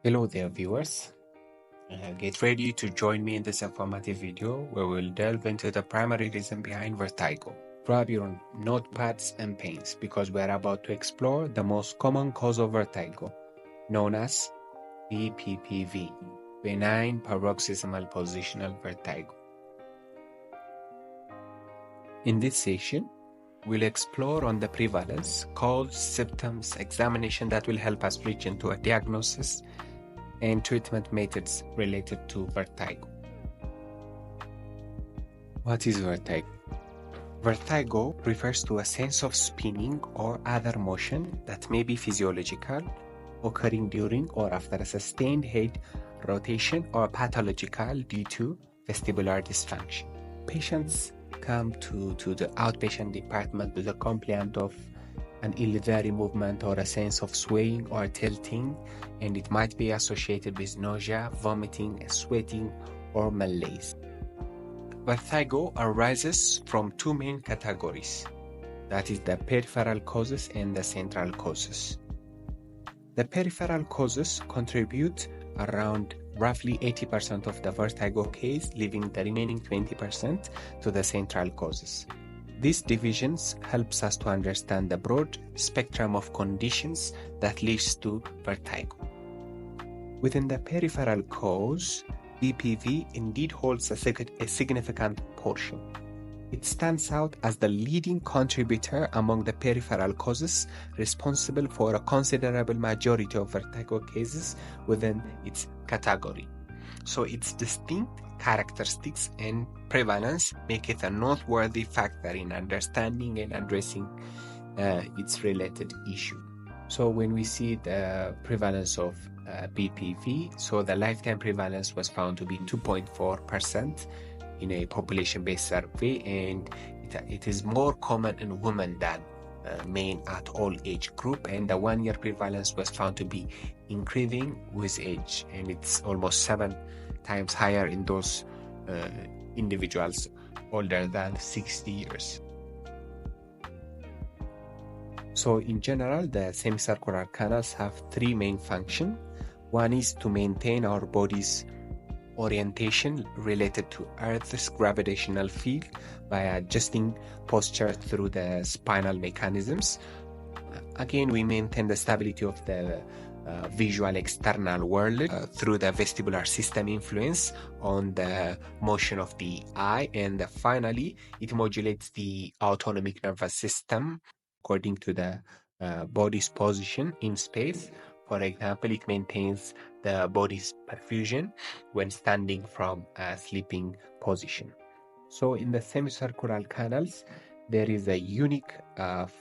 Hello there viewers, get ready to join me in this informative video where we'll delve into the primary reason behind vertigo. Grab your notepads and pens because we're about to explore the most common cause of vertigo, known as BPPV, benign paroxysmal positional vertigo. In this session, we'll explore on the prevalence, cause, symptoms, examination that will help us reach into a diagnosis and treatment methods related to vertigo. What is vertigo? Vertigo refers to a sense of spinning or other motion that may be physiological, occurring during or after a sustained head rotation, or pathological due to vestibular dysfunction. Patients come to the outpatient department with a complaint of an illusory movement or a sense of swaying or tilting, and it might be associated with nausea, vomiting, sweating, or malaise. Vertigo arises from two main categories, that is the peripheral causes and the central causes. The peripheral causes contribute around roughly 80% of the vertigo case, leaving the remaining 20% to the central causes. These divisions helps us to understand the broad spectrum of conditions that leads to vertigo. Within the peripheral cause, BPV indeed holds a significant portion. It stands out as the leading contributor among the peripheral causes, responsible for a considerable majority of vertigo cases within its category. So its distinct characteristics and prevalence make it a noteworthy factor in understanding and addressing its related issue. So when we see the prevalence of BPV, so the lifetime prevalence was found to be 2.4% in a population-based survey, and it is more common in women than men at all age group, and the 1 year prevalence was found to be increasing with age, and it's almost 7 times higher in those individuals older than 60 years. So in general, the semicircular canals have three main functions. One is to maintain our body's orientation related to Earth's gravitational field by adjusting posture through the spinal mechanisms. Again, we maintain the stability of the visual external world through the vestibular system influence on the motion of the eye, and finally it modulates the autonomic nervous system according to the body's position in space. For example, it maintains the body's perfusion when standing from a sleeping position. So in the semicircular canals, there is a unique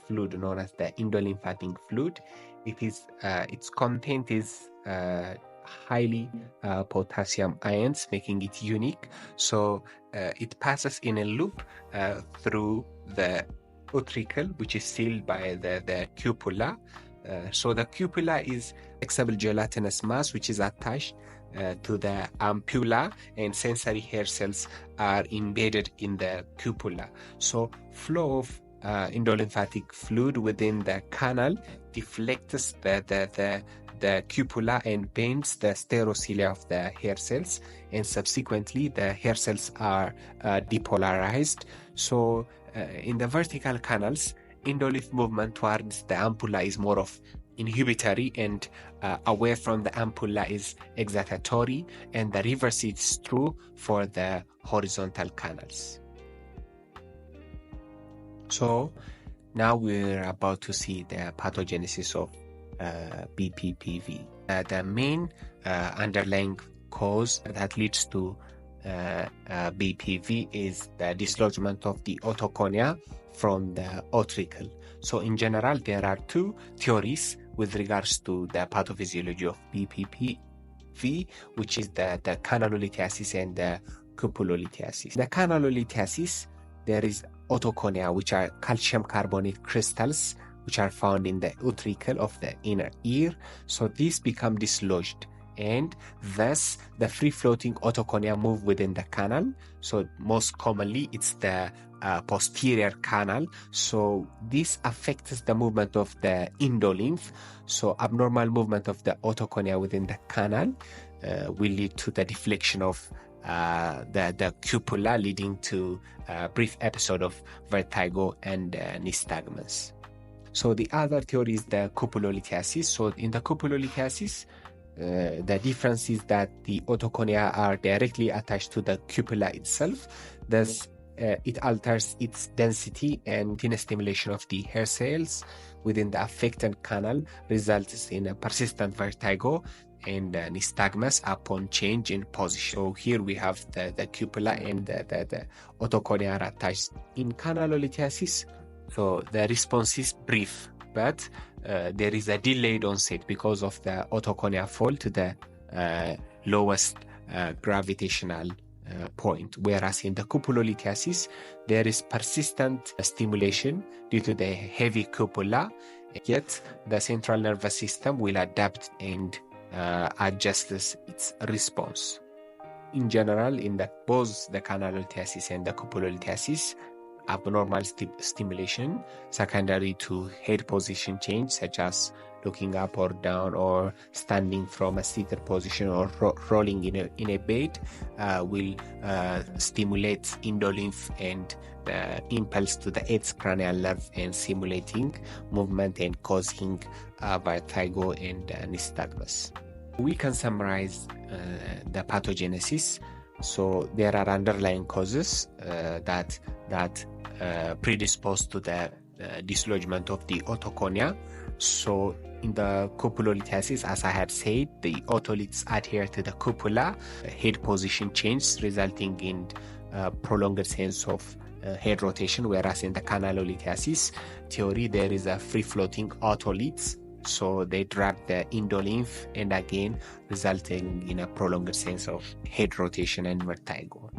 fluid known as the endolymphatic fluid. Its content is highly potassium ions, making it unique. So it passes in a loop through the utricle, which is sealed by the cupula. So the cupula is flexible gelatinous mass which is attached to the ampulla, and sensory hair cells are embedded in the cupula. So flow of endolymphatic fluid within the canal deflects the cupula and bends the stereocilia of the hair cells, and subsequently the hair cells are depolarized. So in the vertical canals, endolymph movement towards the ampulla is more of inhibitory, and away from the ampulla is excitatory, and the reverse is true for the horizontal canals. So now we're about to see the pathogenesis of BPPV. The main underlying cause that leads to BPV is the dislodgement of the otoconia from the utricle. So in general, there are two theories with regards to the pathophysiology of BPPV, which is the canalolithiasis and the cupulolithiasis. The canalolithiasis, there is otoconia, which are calcium carbonate crystals, which are found in the utricle of the inner ear. So these become dislodged, and thus the free-floating otoconia move within the canal. So most commonly it's the posterior canal. So this affects the movement of the endolymph. So abnormal movement of the otoconia within the canal will lead to the deflection of the cupula, leading to a brief episode of vertigo and nystagmus. So the other theory is the cupulolithiasis. So in the cupulolithiasis, the difference is that the otoconia are directly attached to the cupula itself. Thus, it alters its density, and thin stimulation of the hair cells within the affected canal results in a persistent vertigo and nystagmus upon change in position. So here we have the cupula and the otoconia are attached. In canalolithiasis, so the response is brief, but there is a delayed onset because of the otoconia fall to the lowest gravitational point, whereas in the cupulolithiasis there is persistent stimulation due to the heavy cupula, yet the central nervous system will adapt and adjust its response. In general, in both the canalolithiasis and the cupulolithiasis, abnormal stimulation secondary to head position change, such as looking up or down or standing from a seated position or rolling in a bed, will stimulate endolymph and the impulse to the eighth cranial nerve and simulating movement and causing vertigo and nystagmus. We can summarize the pathogenesis. So there are underlying causes that predispose to the dislodgement of the otoconia. So in the cupulolithiasis, as I had said, the otoliths adhere to the cupula, head position change resulting in prolonged sense of head rotation, whereas in the canalolithiasis theory there is a free-floating otoliths, so they drag the endolymph and again resulting in a prolonged sense of head rotation and vertigo.